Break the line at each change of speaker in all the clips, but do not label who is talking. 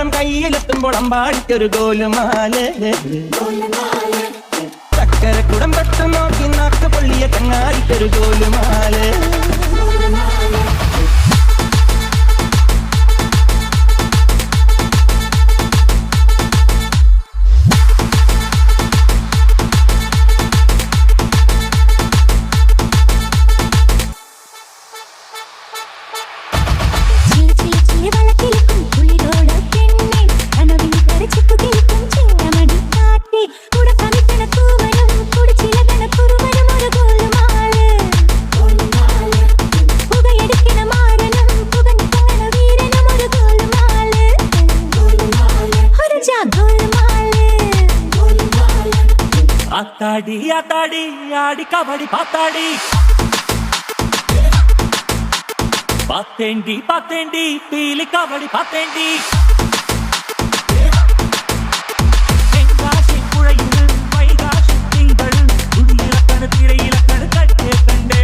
ചക്കരപ്പഴം കയ്യിലെത്തുമ്പോൾ അമ്പാടിക്കൊരു ഗോലുമാല. ചക്കരക്കുടം പെട്ടു നോക്കി നാക്ക് പൊള്ളിയ ചങ്ങാടിക്കൊരു ഗോലുമാല.
ஆத்தாடி ஆத்தாடி ஆடி கபடி பாத்தாடி பாத்தேண்டி பாத்தேண்டி பீலி கபடி பாத்தேண்டி தென்காசி குழையில் வைகாசி திங்கள் துணியிலக்கணு திரையிலக்கணு கட்டே கண்டே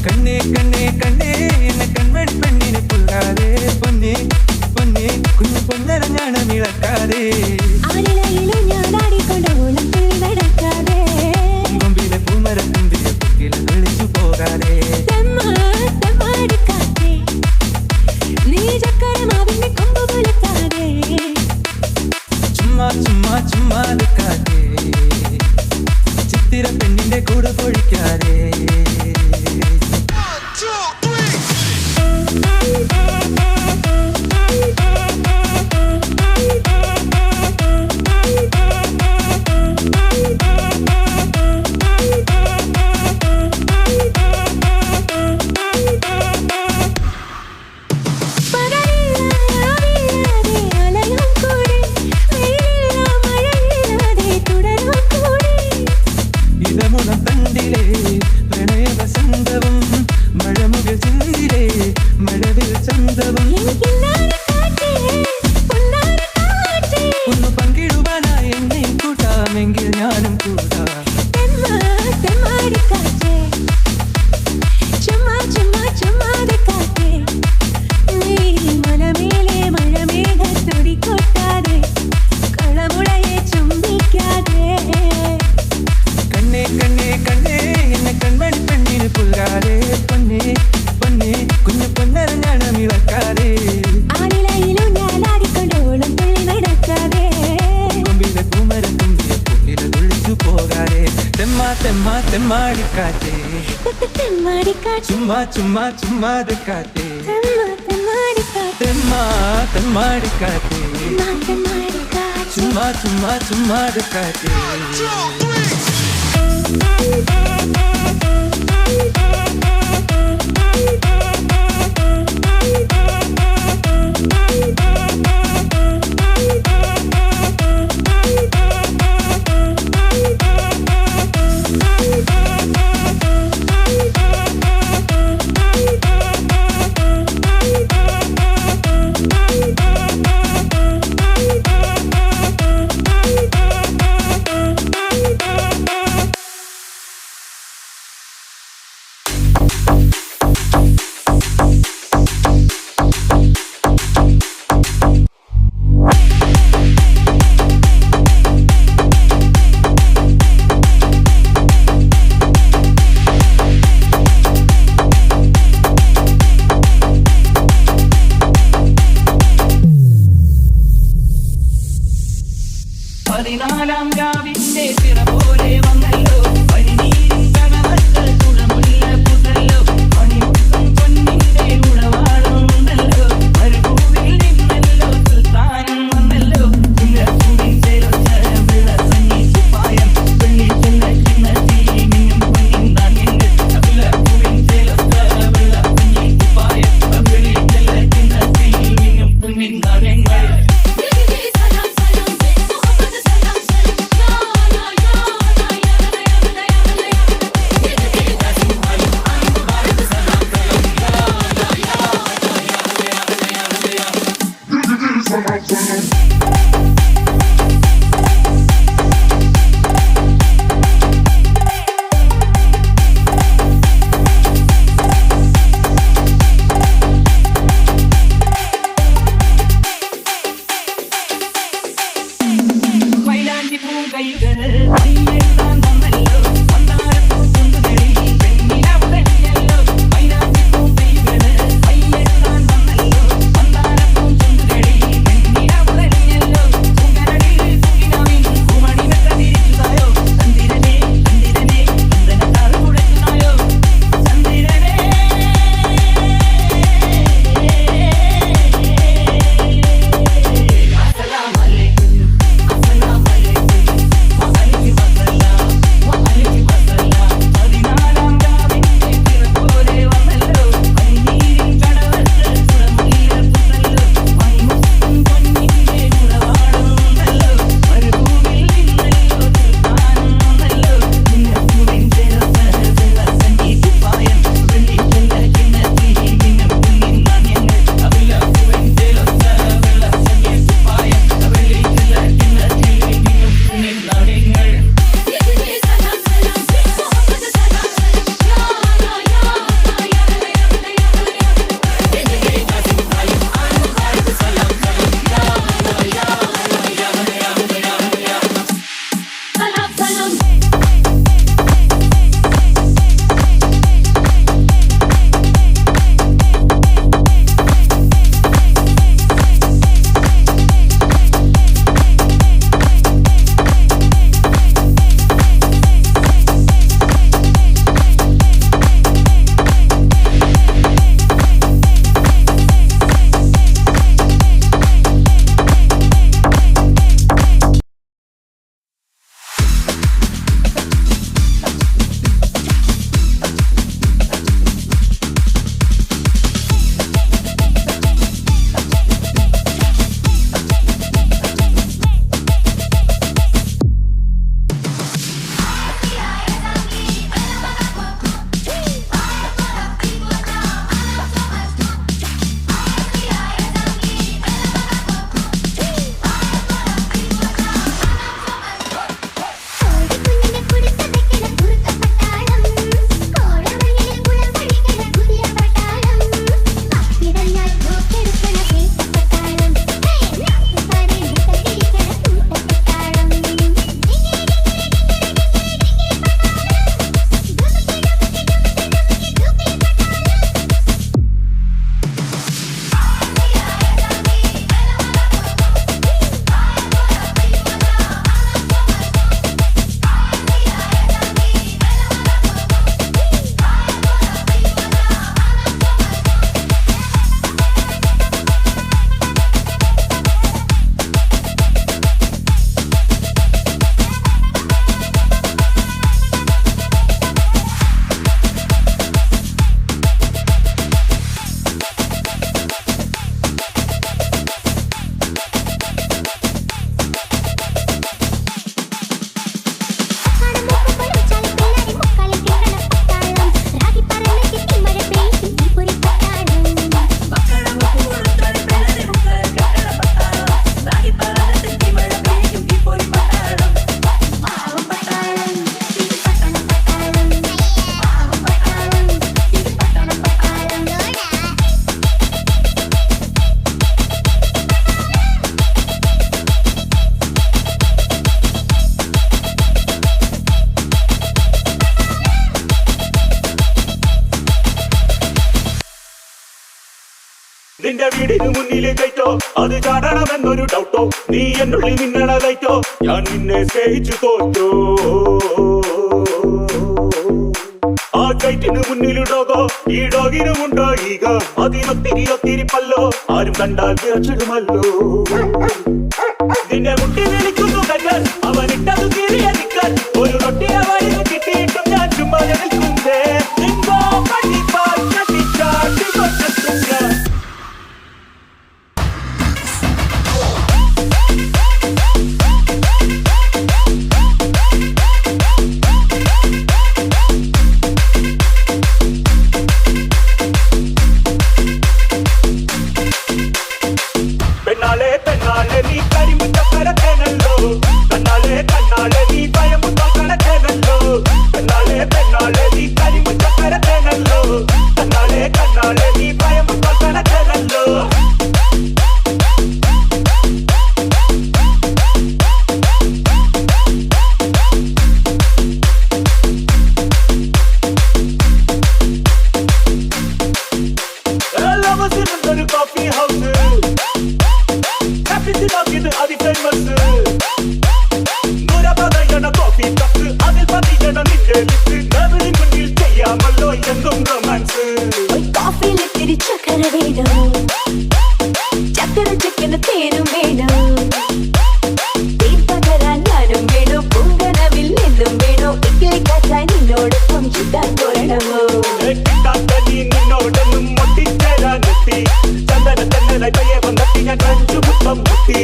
കണ്ണേ കണ്ണേ കണ്ണേ എന്നെ കൺമണി പെണ്ണിനെ പുല്ലാതെ പൊന്നേ പൊന്നേ കുഞ്ഞു പൊന്നരഞ്ഞാണ് നിളക്കാതെ കൊമ്പിലെ പൂമരത്തുമ്പിലെ പൊക്കിൽ വിളിച്ചു പോകാതെ ചുമ്മാ ചുമ്മാ ചുമ്മാ നിൽക്കാതെ ചിത്തിര പെണ്ണിന്റെ കൂടെ പൊഴിക്കാതെ തെമ്മാടി കാറ്റേ
തെമ്മാടിക്കാറ്റ്
ചുമ്മാ ചുമ്മാ ചുമ്മാതെ കാറ്റേ
തെമ്മാടിക്കാറ്റ്
തെമ്മാടി കാറ്റേ
തെമ്മാടിക്കാറ്റ്
ചുമ്മാ ചുമ്മാ ചുമ്മാതെ കാറ്റേ
പതിനാലാം രാവിന്റെ തിറ പോലെ വന്നല്ലോ പനിനീരിൻ കടവത്ത് തുളമുല്ല പുതല്ലോ മണിമുത്തും പൊന്നിന്റെ ഉടവാളുണ്ടല്ലോ മരുഭൂമിയിൽ നിന്നല്ലോ സുൽത്താനം വന്നല്ലോ ചിങ്ങപ്പൂവിൻ ചേർച്ച വെള്ളസഞ്ഞി കുപ്പായം പെണ്ണിൽ ചെന്ന ചിന്നത്തി മിന്നും പൊന്നിൻ നാണ്യങ്ങൾ അഭിലപ്പൂവിൻ ചേർച്ച വെള്ളസഞ്ഞി കുപ്പായം പെണ്ണിൽ ചെന്ന ചിന്നത്തി മിന്നും പൊന്നിൻ നാണ്യങ്ങൾ മൈലാഞ്ചി പൂങ്കൈകൾ മൈയെഴുതാൻ വന്നല്ലോ മന്ദാരപ്പൂ ചുണ്ടുകളിൽ പെണ്ണിനവളല്ലോ മൈലാഞ്ചി പൂങ്കൈകൾ മൈയെഴുതാൻ വന്നല്ലോ മന്ദാരപ്പൂ ചുണ്ടുകളിൽ പെണ്ണിനവളല്ലോ
നിന്റെ വീടിന് മുന്നിൽ കയറ്റോ അത് ചാടണമെന്നൊരു ഡൗട്ടോ നീ എന്നുള്ളിൽ മിന്നണതയറ്റോ ഞാൻ നിന്നെ സ്നേഹിച്ചു തോറ്റോ ആ ഗൈറ്റിന് മുന്നിലുണ്ടോകോ ഈ ഡോഗിനുമുണ്ടോ ഈഗ അതിനൊത്തിരി ഒത്തിരി പല്ലോ ആരും കണ്ടാൽ വിറച്ചിടുമല്ലോ നിന്നെ മുട്ടി വിളിക്കുന്നു കല്ലാൻ അവനിട്ടതു കീറിയ നിക്കാൻ ഒരു റൊട്ടിയ വഴിയിൽ കിട്ടിയിട്ടും ഞാൻ ചുമ്മാ നിൽക്കുന്നേ നിങ്ങോ പള്ളിപ്പാൽ ചട്ടിച്ചാട്ടി കൊണ്ടെത്തുക പെണ്ണാളെ പെണ്ണാളെ നീ കരിമുറ്റക്കരത്തേനല്ലോ കണ്ണാളെ കണ്ണാളെ നീ ഭയമുറ്റക്കരത്തേനല്ലോ പെണ്ണാളെ പെണ്ണാളെ നീ കരിമുറ്റക്കരത്തേനല്ലോ കണ്ണാളെ കണ്ണാളെ നീ ഭയമുറ്റക്കരത്തേനല്ലോ ഒരു കോഫി ഹൗസ് ഇത് അതിഫേമസ് നൂരപതയണ കോഫി കപ്പ് അതിൽ പതിയണ നിന്റെ ലിസ്റ്റ് നവരി മുന്നിൽ ചെയ്യാമല്ലോ എന്തും റൊമാൻസ്
കോഫിയിൽ ഇത്തിരി ചക്കര വേണോ ചക്കര ചക്കര തേനും വേണോ പകരാൻ ഞാനും വേണോ പൊങ്കനവിൽ നിന്നും വേണോ ഇക്കിളി കാറ്റാൻ നിന്നോടൊപ്പം ചുറ്റാൻ പോരണമോ
കിട്ടാത്ത നീ നിന്നോടൊന്നും ഒട്ടിച്ചേരാനെത്തി ചന്ദന തെന്നലായി പയ്യെ വന്നെത്തി ഞാൻ അഞ്ചു മുത്തം മുട്ടി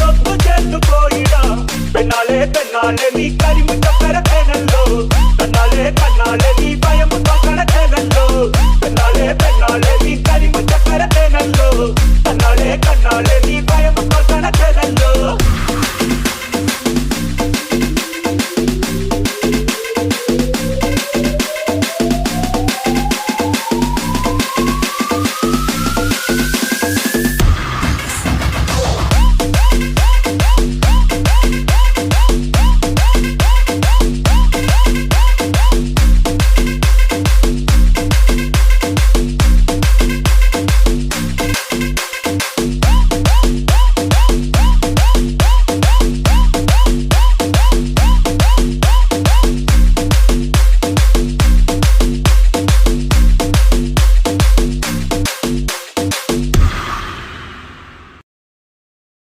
ഒത്തു ചേർത്ത് പോയിടാം പെണ്ണാളെ പെണ്ണാളെ നീ കരിമുറ്റക്കരത്തേനല്ലോ കണ്ണാളെ കണ്ണാളെ നീ